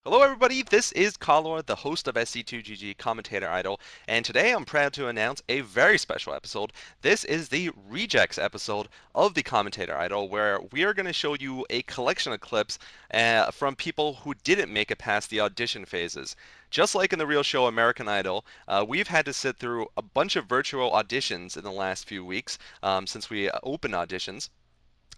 Hello everybody, this is Color, the host of SC2GG Commentator Idol, and today I'm proud to announce a very special episode. This is the Rejects episode of the Commentator Idol, where we are going to show you a collection of clips from people who didn't make it past the audition phases. Just like in the real show American Idol, we've had to sit through a bunch of virtual auditions in the last few weeks since we opened auditions.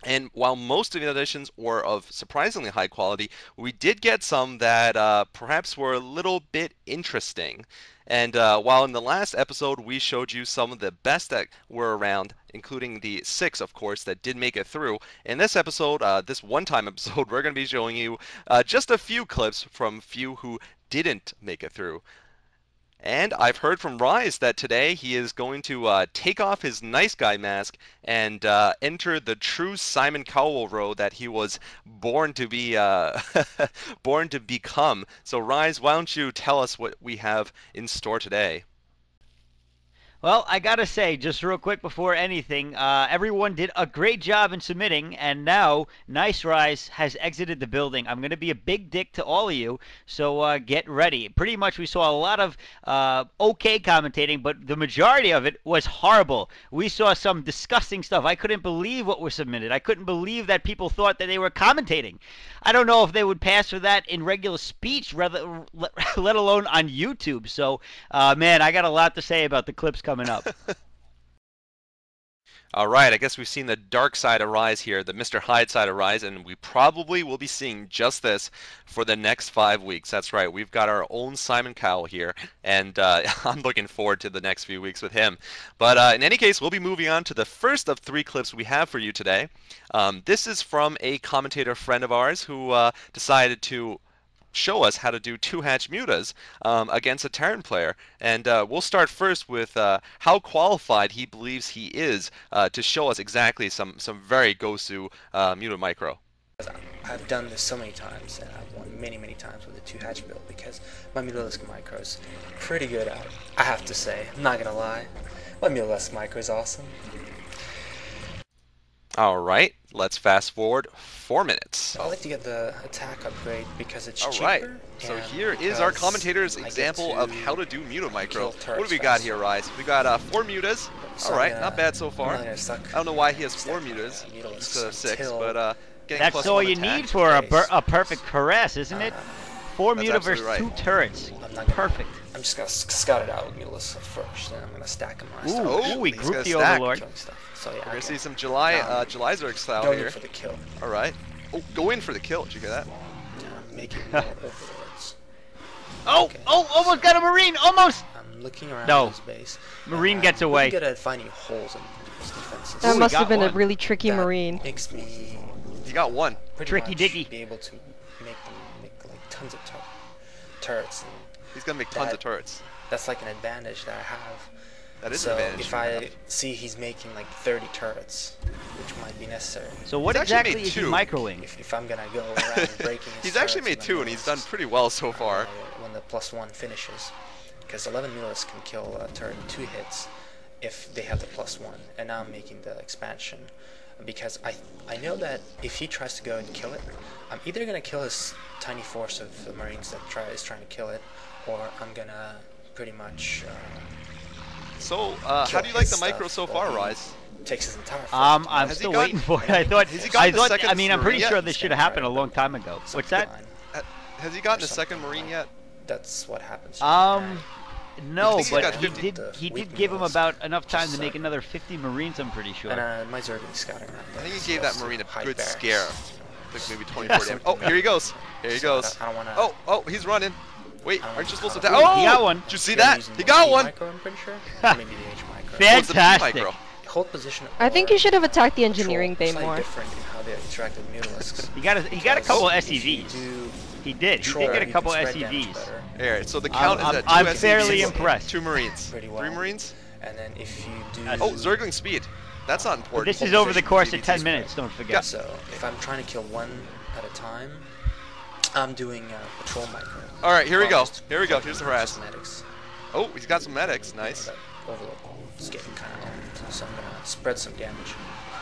And while most of the auditions were of surprisingly high quality, we did get some that perhaps were a little bit interesting. And while in the last episode we showed you some of the best that were around, including the 6, of course, that did make it through, in this episode, this one-time episode, we're going to be showing you just a few clips from few who didn't make it through. And I've heard from Rise that today he is going to take off his nice guy mask and enter the true Simon Cowell role that he was born to be, born to become. So Rise, why don't you tell us what we have in store today? Well, I gotta say, just real quick before anything, everyone did a great job in submitting, and now Nice Rise has exited the building. I'm gonna be a big dick to all of you, so get ready. Pretty much, we saw a lot of okay commentating, but the majority of it was horrible. We saw some disgusting stuff. I couldn't believe what was submitted. I couldn't believe that people thought that they were commentating. I don't know if they would pass for that in regular speech, let alone on YouTube. So, man, I got a lot to say about the clips coming up. All right, I guess we've seen the dark side of Rise here, the Mr. Hyde side of Rise, and we probably will be seeing just this for the next 5 weeks. That's right, we've got our own Simon Cowell here, and I'm looking forward to the next few weeks with him. But in any case, we'll be moving on to the first of 3 clips we have for you today. This is from a commentator friend of ours who decided to show us how to do 2-hatch mutas against a Terran player. And we'll start first with how qualified he believes he is to show us exactly some very Gosu muta micro. I've done this so many times, and I've won many times with a 2-hatch build because my mutalisk micro is pretty good at it. I have to say, I'm not gonna lie, my mutalisk micro is awesome. All right, let's fast forward 4 minutes. I like to get the attack upgrade because it's cheaper. All right, so here is our commentator's example of how to do muta micro. What do we got here, Rise? We got 4 mutas. All right, not bad so far. I don't know why he has 4 mutas instead of 6, but getting That's all you attack. need for a perfect caress, isn't it? 4 muta versus right. 2 turrets. Perfect. I'm just gonna scout it out with mutalisk first, and I'm gonna stack them. Ooh, we he's grouped gonna the stack. Overlord. So yeah, We're gonna see some July Zerg style going here. for the kill. All right. Oh, go in for the kill. Did you hear that? Making more overlords. Oh, Okay. oh, almost got a Marine, almost. I'm looking around No. his base. Marine and, gets I'm away. really good at finding holes in his defenses. That Ooh, must he have got been a one. really tricky That Marine. makes me He got one. pretty Tricky much dicky. be able to make them make like tons of turrets. And He's gonna make tons of That- turrets. that's like an advantage that I have. That is So an advantage. if I see he's making like 30 turrets, which might be necessary. So what He's actually exactly made is he 2. microing? If I'm gonna go around breaking his He's actually turrets made 2, and he's done pretty well so far. when the +1 finishes, because 11 mutalisks can kill a turret in 2 hits if they have the +1, and now I'm making the expansion because I know that if he tries to go and kill it, I'm either gonna kill his tiny force of the Marines that is trying to kill it, or I'm gonna pretty much So, how do you like the micro so far, Rise? takes his entire force. I'm Has he still gotten- waiting for it. I thought, has he gotten the second I mean, I'm pretty Marine sure yet? this should have happened a long time ago. What's that? Has he gotten a second Marine yet? That's what happens. No, think he's but got he 50. did Weak give him mutalisks. about enough time to Just make another 50 Marines, I'm pretty sure. And my Zerg is scouting around. I think he so gave that it's Marine a high good barracks, scare. you know. Like maybe 24 damage. Oh, here he goes. Here he So goes. I don't wanna. Oh, he's running. Wait, aren't you supposed to attack? Ooh, Oh, he got one. Did you see They're that? using He the got P one. Micro, I'm pretty sure. Or maybe the H micro. Fan- Oh, it's the P Fantastic. micro. Hold position. I think or you should have attacked the control, engineering bay slightly more. different in how they interact with mutalisks. He got a Because couple if you SCVs. do He did. He control, did get a you couple can spread damage SCVs. better, Here, so the count is at 2 I'm SCVs, fairly impressed. 2 Marines. Pretty well. 3 Marines? And then if you do. Oh, Zergling speed. That's not But important. this is Hold over the position, course of DBT's 10 minutes, don't forget. So if I'm trying to kill one at a time, I'm doing patrol micro. All right, here we Or go. just Here we go. plugging Here's the in harass. some medics. Oh, he's got some medics. Nice. That Overlord is getting kind of owned, so I'm gonna spread some damage.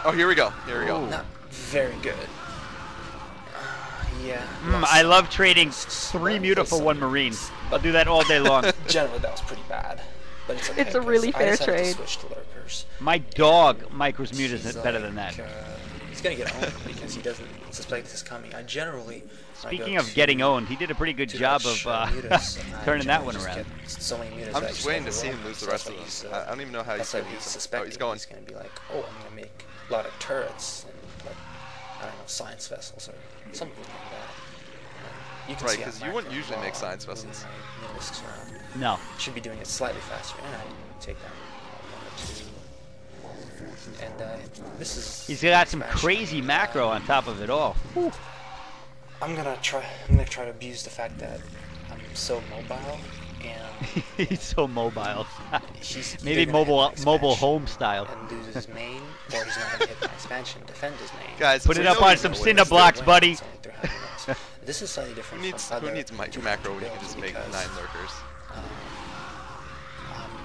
Oh, here we go. Here we go. Ooh. Not very good. Yeah. I love trading 3 Muta for 1 Marine. I'll do that all day long. Generally, that was pretty bad. But it's okay. It's a really fair I decided trade. to switch to lurkers. My dog micros Mutas He's better than like, that. He's gonna get owned because he doesn't suspect this coming. I generally. Speaking of getting owned, he did a pretty good job of turning that one around. So many mutas I'm just waiting to see him lose the rest of them. I don't even know how he's going to use them. Oh, he's going. He's gonna be like, oh, I'm gonna make a lot of turrets and like, I don't know, science vessels or something like that. You can Right, see because you wouldn't usually make science vessels. No. Should be doing it slightly faster, and I take down 1 or 2. And this is. He's got some crazy macro on top of it all. Whew. I'm gonna try to abuse the fact that I'm so mobile, and He's so mobile. he's Maybe either gonna hit my mobile expansion home style. and lose his main, or he's not gonna hit my expansion, defend his main. Guys, Put we it up know on he's some gonna win cinder this. blocks, buddy. It's only 300 units. This is slightly different Who needs macro when you can just make 9 lurkers? I'm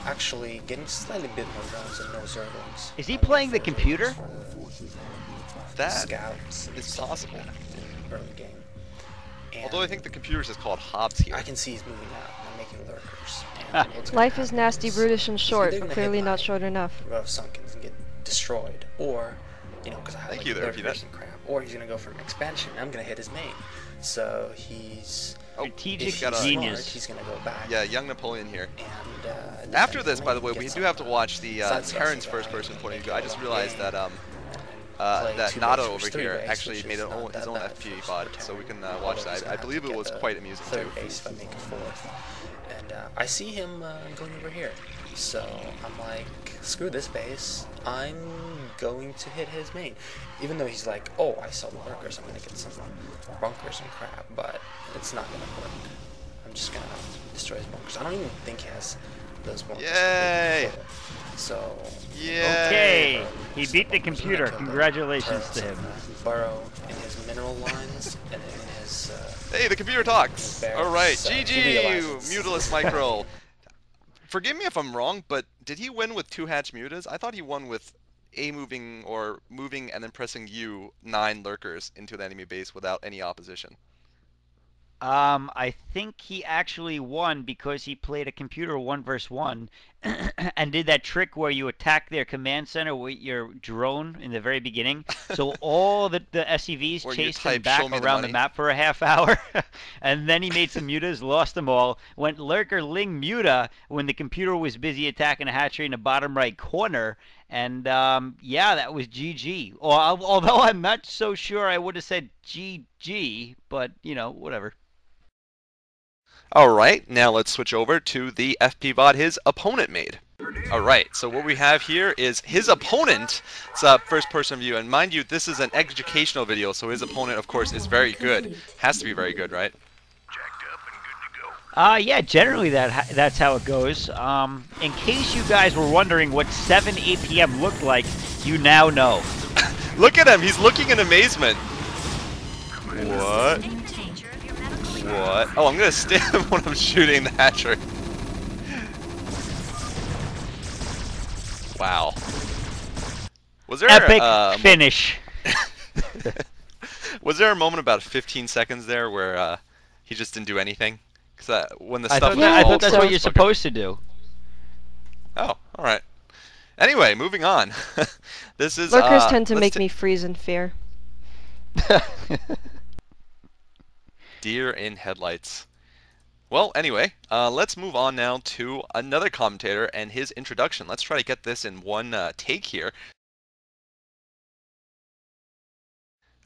actually getting slightly bit more drones and no zerglings. Is he playing the computer? That Scouts is possible. in early game. And Although I think the computer's just called Hobbs here. I can see he's moving out. I'm making lurkers. And what's gonna Life is happen nasty, is brutish, and he's short, either but gonna clearly hit not my short enough. row of Sunkens and get destroyed, or you know, because I have Thank like you there, lurkers Peanut. and crap, or he's gonna go for an expansion. And I'm gonna hit his main, so he's Strategic if he's got a- genius. smart, he's gonna go back. Yeah, young Napoleon here. And After defend this, his by the main, way, we get do have to some, watch the science Terran's vessel first-person guy, point of make view. it I just a realized game, that play that 2 Nado base over versus 3 here base, actually which made is not his that own bad FPV for bot, so we can watch He's that. gonna I have believe to it get was the quite amusing too. 3rd base if I make a 4th. And I see him going over here. So I'm like, screw this base. I'm going to hit his main. Even though he's like, oh, I saw the lurkers, I'm going to get some bunkers and crap. But it's not going to work. I'm just going to destroy his bunkers. I don't even think he has those bunkers. Yay! So, Yay! Okay, he beat the computer. Congratulations to him. Burrow in his mineral lines and in his. Hey, the computer talks! Bear, Alright, so he GG! realizes- Mutalist Micro. Forgive me if I'm wrong, but did he win with 2 hatch mutas? I thought he won with A moving or moving and then pressing U 9 lurkers into the enemy base without any opposition. I think he actually won because he played a computer 1 versus 1 and did that trick where you attack their command center with your drone in the very beginning. So all the SCVs Where you chased him type, back "Show me the around the money." map for a half hour. And then he made some mutas, lost them all, went lurker ling muta when the computer was busy attacking a hatchery in the bottom right corner. And yeah, that was GG. Or, although I'm not so sure I would have said GG, but you know, whatever. Alright, now let's switch over to the FP bot his opponent made. Alright, so what we have here is his opponent. It's a first person view, and mind you, this is an educational video, so his opponent, of course, is very good. Has to be very good, right? Yeah, generally that's how it goes. In case you guys were wondering what 7 APM looked like, you now know. Look at him, he's looking in amazement. What? What? Oh, I'm gonna stab him when I'm shooting the hatchery. Wow. Was there Epic finish. Was there a moment about 15 seconds there where he just didn't do anything? Because when the I stuff thought, I falls, thought that's so. what you're supposed to do. Oh, all right. Anyway, moving on. This is Lurkers tend to let's make me freeze in fear. Deer in headlights. Well, anyway, let's move on now to another commentator and his introduction. Let's try to get this in one take here.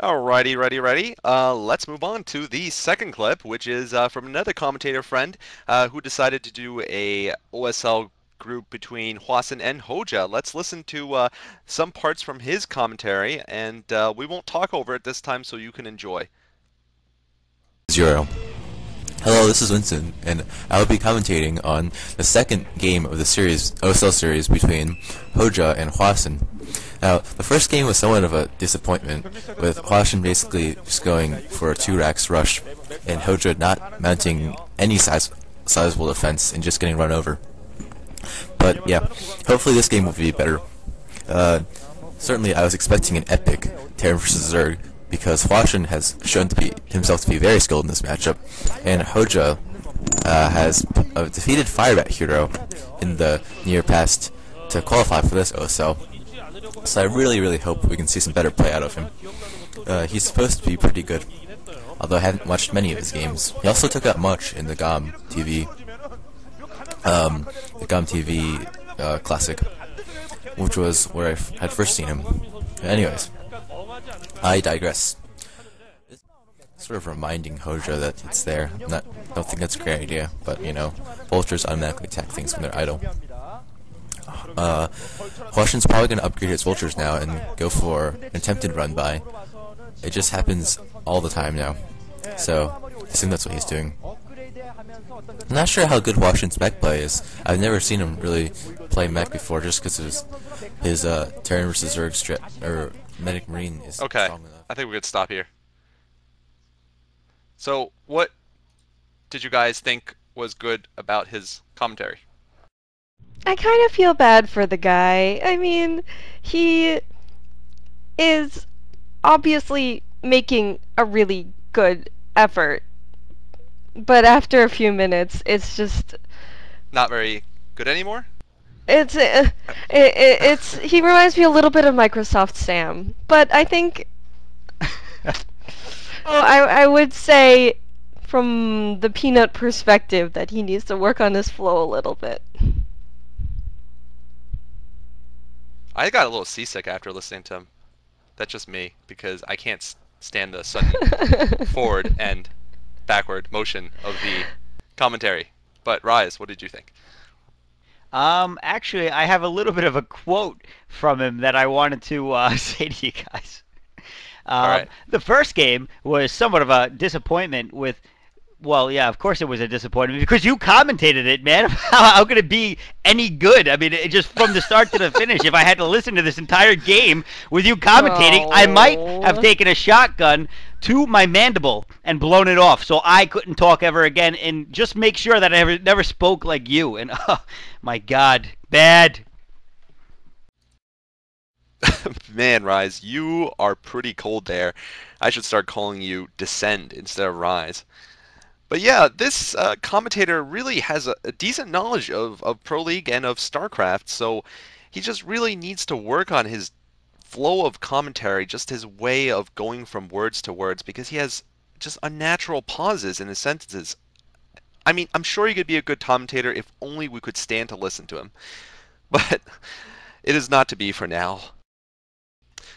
Alrighty, ready. Let's move on to the second clip, which is from another commentator friend who decided to do a OSL group between Hwasun and Hoja. Let's listen to some parts from his commentary, and we won't talk over it this time, so you can enjoy. 0. Hello, this is Winston, and I will be commentating on the second game of the series, OSL series between Hoja and Hwasun. Now, the first game was somewhat of a disappointment, with Hwasun basically just going for a 2-racks rush, and Hoja not mounting any sizable defense and just getting run over. But yeah, hopefully this game will be better. Certainly I was expecting an epic Terran vs. Zerg, because Huashen has shown himself to be very skilled in this matchup, and Hoja has defeated Firebat Hero in the near past to qualify for this OSL. So I really hope we can see some better play out of him. He's supposed to be pretty good, although I haven't watched many of his games. He also took out much in the GOM TV, Classic, which was where I had first seen him. Anyways, I digress. Sort of reminding Hoja that it's there. Don't think that's a great idea, but you know, vultures automatically attack things when they're idle. Huashen's probably going to upgrade his vultures now and go for an attempted run by. It just happens all the time now, so I assume that's what he's doing. I'm not sure how good Huashen's mech play is. I've never seen him really play mech before, just because his Terran versus Zerg or Medic Marine is okay, strong enough. I think we could stop here. So, what did you guys think was good about his commentary? I kind of feel bad for the guy. I mean, he is obviously making a really good effort, but after a few minutes, it's just Not very good anymore? it's he reminds me a little bit of Microsoft Sam, but I think I would say from the Peanut perspective that he needs to work on his flow a little bit. I got a little seasick after listening to him. That's just me, because I can't stand the sudden forward and backward motion of the commentary. But Rise, what did you think? Actually, I have a little bit of a quote from him that I wanted to say to you guys. All right. The first game was somewhat of a disappointment with, well, yeah, of course it was a disappointment because you commentated it, man. How could it be any good? I mean, just from the start to the finish, if I had to listen to this entire game with you commentating, I might have taken a shotgun to my mandible and blown it off so I couldn't talk ever again and just make sure that I never spoke like you. And, oh, my God, bad. Man, Rise, you are pretty cold there. I should start calling you Descend instead of Rise. But yeah, this commentator really has a decent knowledge of Pro League and of StarCraft, so he just really needs to work on his flow of commentary, just his way of going from words to words, because he has just unnatural pauses in his sentences. I mean, I'm sure he could be a good commentator if only we could stand to listen to him. But it is not to be for now.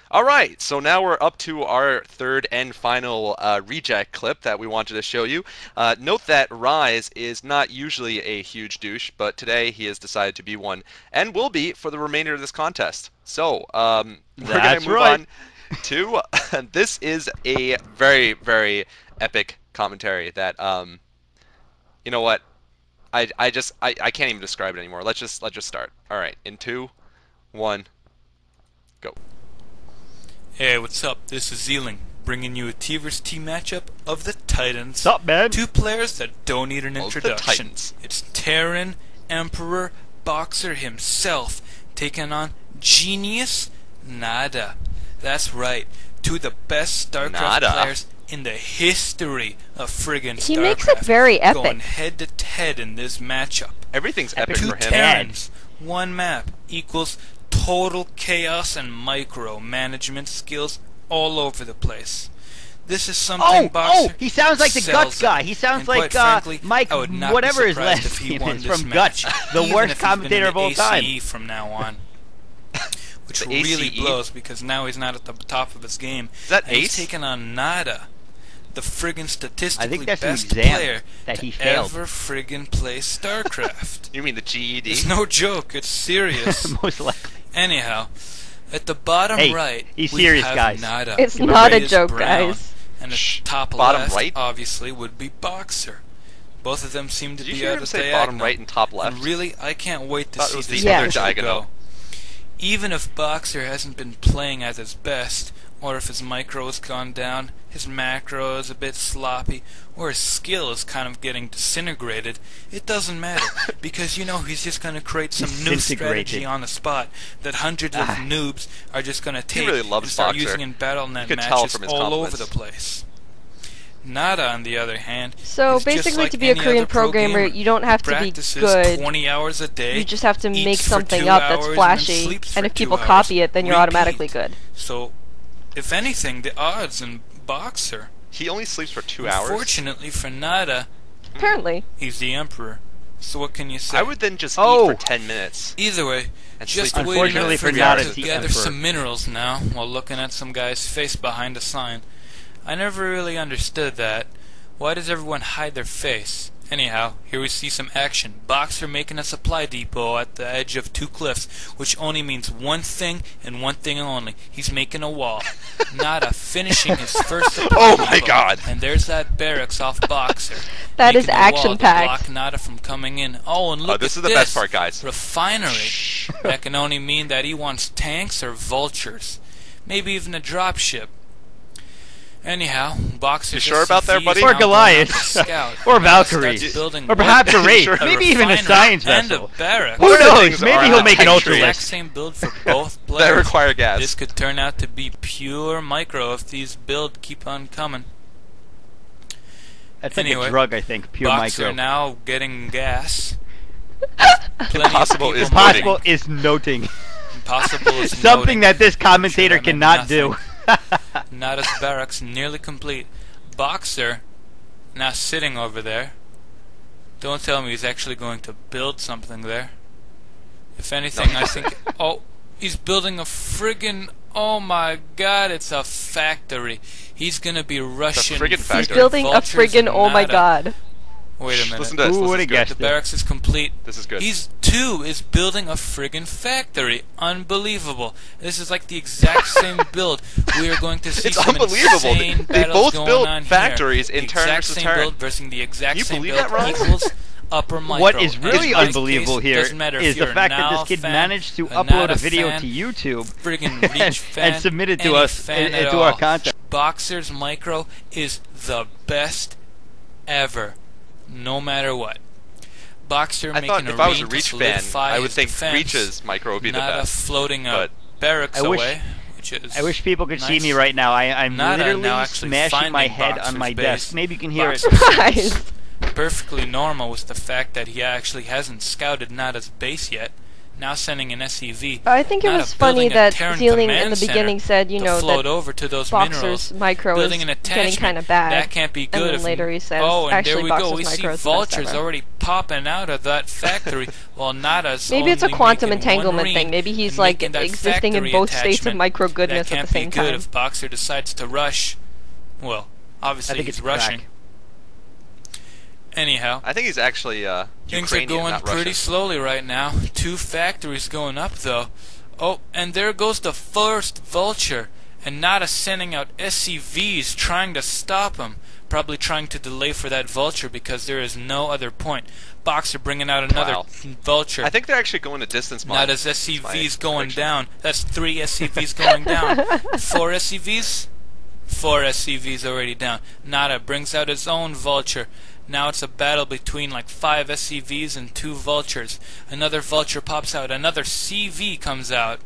Alright, so now we're up to our third and final reject clip that we wanted to show you. Note that Rise is not usually a huge douche, but today he has decided to be one, and will be for the remainder of this contest. So, we're going to move on to... this is a very, very epic commentary that, you know what, I can't even describe it anymore. Let's just start. Alright, in 2, 1, go. Hey, what's up? This is Zealing, bringing you a T vs T matchup of the Titans. What's up, man? Two players that don't need an introduction. Titans. It's Terran Emperor Boxer himself, taking on Genius Nada. That's right, two of the best StarCraft players in the history of friggin' StarCraft. He makes it very epic. Going head to head in this matchup. Everything's epic Two for him. Terrans, one map equals total chaos and micro management skills all over the place. This is something Boxer he sounds like the Guts sells guy. it. He sounds And like quite frankly, Mike, I would not whatever be his surprised last if he name won is, this from match, Guts, the even worst if he's been commentator in of all the time. ACE from now on. Which The really ACE? blows because now he's not at the top of his game. Is that And he's Ace? taking on Nada, the friggin' statistically that's an best exam player that he to failed. ever friggin' play StarCraft. You mean the GED? It's no joke, it's serious. Most likely. Anyhow, at the bottom Hey, right, he's we serious, have guys. Nada. It's not a Reyes joke, Brown, guys. And at the top Bottom left, right? obviously, would be Boxer. Both of them seem to Did you be hear out him of say diagonal. bottom right and top left? And really, I can't wait to Thought it see was this the other match diagonal. go. Even if Boxer hasn't been playing at his best, or if his micro has gone down, his macro is a bit sloppy, or his skill is kind of getting disintegrated, it doesn't matter, because you know he's just going to create some new strategy on the spot that hundreds of noobs are just going to take really loves and start Boxer. using in Battle.net You could tell matches from his all compliments. over the place. Nada, on the other hand, So is just basically, like to be a any Korean other pro programmer, gamer. you don't have to be Practices good. 20 hours a day, You just have to eats make for something 2 up that's hours, and then flashy, sleeps and for if 2 people hours. copy it, then you're Repeat. automatically good. So, if anything, the odds in Boxer, He only sleeps for 2 hours. unfortunately for Nada, Apparently. he's the emperor. So what can you say? I would then just eat Oh. for 10 minutes. Either way, And just sleep wait for Unfortunately enough for for Nada, to the gather emperor. some minerals now while looking at some guy's face behind a sign. I never really understood that. Why does everyone hide their face? Anyhow, here we see some action. Boxer making a supply depot at the edge of 2 cliffs, which only means one thing and one thing only. He's making a wall. Nada finishing his first supply Oh my depot. God. And there's that barracks off Boxer. That is making a wall to action-packed. block Nada from coming in. Oh, and look this at is the this. best part, guys. Refinery. That can only mean that he wants tanks or vultures. Maybe even a dropship. Anyhow, Boxer's You sure about that, SCV buddy? is Or now going Goliath. out to scout. Or Nada Valkyrie. starts building Or perhaps a Wraith. Sure. Maybe even a refinery science and vessel. a barracks. Who Other knows? things Maybe are he'll make an actually- Exact Ultralisk. same build for both players. That require gas. This could turn out to be pure micro if these builds keep on coming. That's like Anyway, a drug, I think. Pure Boxer micro. now getting gas. Impossible is Impossible is noting. Impossible is Something noting. that this commentator Sure, that meant cannot nothing. do. Nada's barracks nearly complete. Boxer now sitting over there. Don't tell me he's actually going to build something there. If anything, I think... Oh, he's building a friggin... Oh my god, it's a factory. He's gonna be Russian. friggin' He's factory. building a vultures friggin' and oh my Nada. god. Wait a minute. Listen to this. Who This would've is good. guessed The it? barracks is complete. This is good. He's building a friggin' factory. Unbelievable. This is like the exact same build. We are going to see It's some unbelievable. insane They battles both going build on factories here. in The turn exact versus same turn. build versus the exact Can you same believe build that, Ron? equals upper micro. What is And really in this unbelievable case, here doesn't matter if is the you're a fact that Now this kid fan, managed to a upload Nada a video fan, to YouTube friggin' Reach fan, and submit it to any us fan at into our all. content. Boxer's micro is the best ever, no matter what. Boxer I making thought a if I was a ring to Reach fan, solidify I would his think defense, Reach's micro would be the Nada best. floating a but- barracks I wish- away, which is I wish people could see nice. me right now. I'm Nada literally now actually smashing my finding head on Boxer's my base. desk. Maybe you can hear it. Boxer Guys. seems perfectly normal with the fact that he actually hasn't scouted Nada's base yet. Now sending an SCV. I think it Nada was funny building a that Terran Zealing in command the center beginning said, you to know, float that over to those Boxer's minerals. micro is Building an getting attachment. kind of bad. That can't be And good. then if- later he says, oh, and actually, there we go. Boxer's We see micro is the best vultures ever. already popping out of that factory, while Nada's Maybe it's a only quantum making one entanglement ring thing. Maybe he's and like making that existing in factory both states of attachment. micro goodness That at can't the same be good time. if Boxer decides to rush. Well, obviously I think he's it's rushing. crack. Anyhow, I think he's actually things are Ukrainian, going not pretty Russian. slowly right now. 2 factories going up though. Oh, and there goes the first vulture. And Nada sending out SCVs trying to stop him. Probably trying to delay for that vulture because there is no other point. Boxer bringing out another Wow. vulture. I think they're actually going to distance mine. Nada's SCVs going down. That's 3 SCVs going down. 4 SCVs? 4 SCVs already down. Nada brings out his own vulture. Now it's a battle between like 5 SCVs and 2 vultures. Another vulture pops out. Another CV comes out.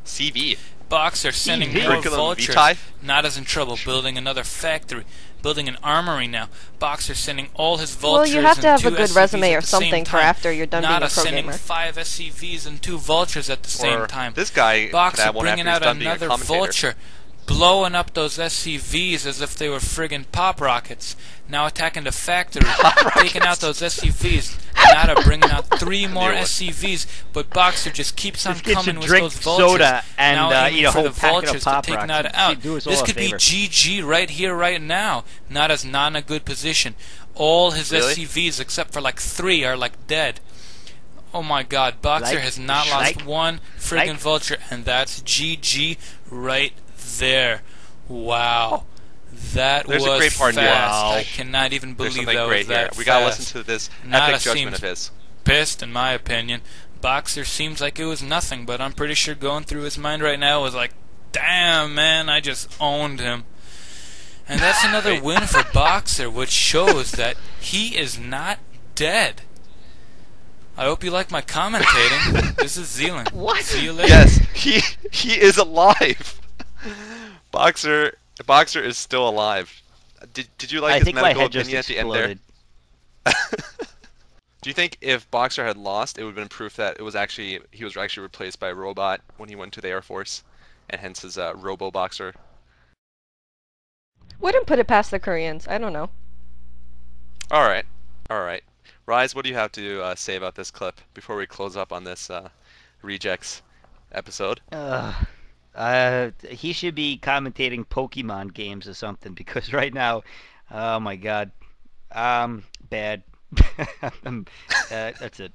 CV. Boxer sending CV. more Curriculum vultures. vitae? Nada's in trouble building another factory. Building an armory now. Boxer sending all his Well, vultures you have to and have a 2 good SCVs resume at or the same something for time. after you're done being Nada a pro sending gamer. 5 SCVs and 2 vultures at the same Or time. this guy could Boxer have one bringing after out he's done being a another commentator. vulture, blowing up those SCVs as if they were friggin' pop rockets. Now attacking the factory, taking out those SCVs. Nada bringing out 3 more Knew it. SCVs, but Boxer just keeps on This kid coming should with drink those vultures. soda and, now aiming eat a for whole the packet of vultures Pop to take Rocks. Nada He'd out. do us all This a could be favor. GG right here, right now. Nada's not in a good position. All his Really? SCVs except for like 3 are like dead. Oh my god, Boxer Like, has not like, lost one friggin' like. vulture, and that's GG right there. Wow. That There's was a great part fast. here. Wow. I cannot even There's believe something that great was here. that We gotta fast. listen to this Nada epic judgment seems of his. pissed, in my opinion. Boxer seems like it was nothing, but I'm pretty sure going through his mind right now was like, damn, man, I just owned him. And that's another Wait. win for Boxer, which shows that he is not dead. I hope you like my commentating. This is Zealand. What? See you later. Yes, he is alive. Boxer is still alive. Did you like I his think my medical head just opinion at the end there? exploded. Do you think if Boxer had lost, it would have been proof that he was actually replaced by a robot when he went to the Air Force, and hence his Robo Boxer? Wouldn't put it past the Koreans. I don't know. All right. Rise, what do you have to say about this clip before we close up on this rejects episode? He should be commentating Pokemon games or something, because right now, oh my god, bad. That's it.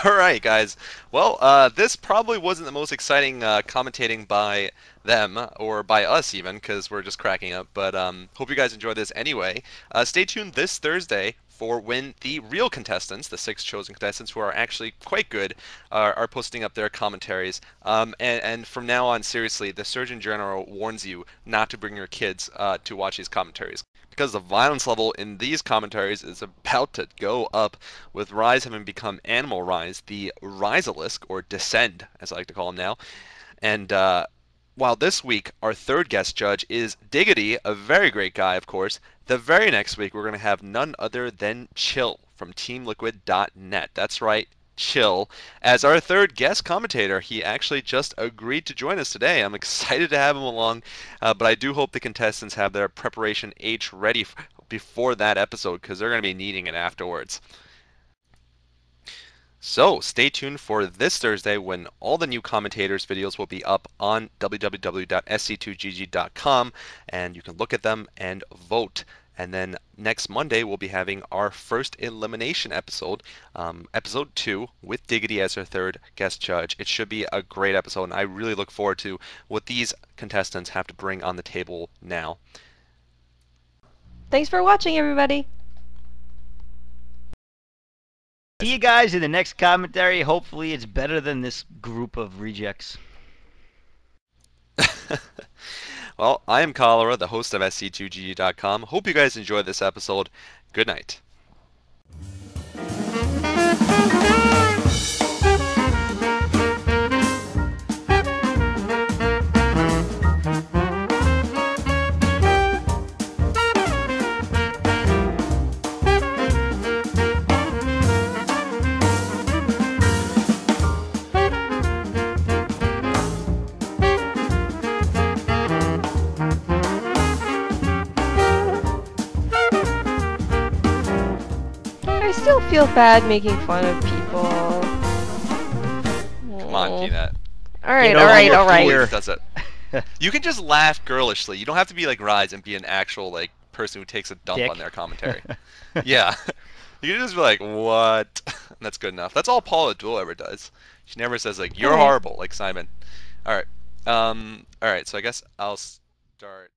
All right, guys. Well, this probably wasn't the most exciting commentating by them, or by us even, because we're just cracking up. But hope you guys enjoyed this anyway. Stay tuned this Thursday for when the real contestants, the 6 chosen contestants who are actually quite good, are posting up their commentaries. And from now on, seriously, the Surgeon General warns you not to bring your kids to watch these commentaries, because the violence level in these commentaries is about to go up, with Rise having become Animal Rise, the Rizalisk, or Descend, as I like to call him now. And while this week our third guest judge is Diggity, a very great guy, of course, the very next week we're going to have none other than Chill from TeamLiquid.net. That's right, Chill, as our third guest commentator. He actually just agreed to join us today. I'm excited to have him along, but I do hope the contestants have their preparation H ready before that episode, because they're going to be needing it afterwards. So stay tuned for this Thursday when all the new commentators' videos will be up on www.sc2gg.com, and you can look at them and vote. And then next Monday we'll be having our first elimination episode, episode 2, with Diggity as our third guest judge. It should be a great episode, and I really look forward to what these contestants have to bring on the table now. Thanks for watching, everybody. See you guys in the next commentary. Hopefully it's better than this group of rejects. Well, I am Cholera, the host of SC2GG.com. Hope you guys enjoyed this episode. Good night. I still feel bad making fun of people. Come on, Peanut. Alright, Get over alright, your alright. fear. Does it? You can just laugh girlishly. You don't have to be like Rise and be an actual like person who takes a dump Dick. on their commentary. Yeah. You can just be like, what? And that's good enough. That's all Paula Abdul ever does. She never says like, you're Okay. horrible, like Simon. Alright. Alright, so I guess I'll start.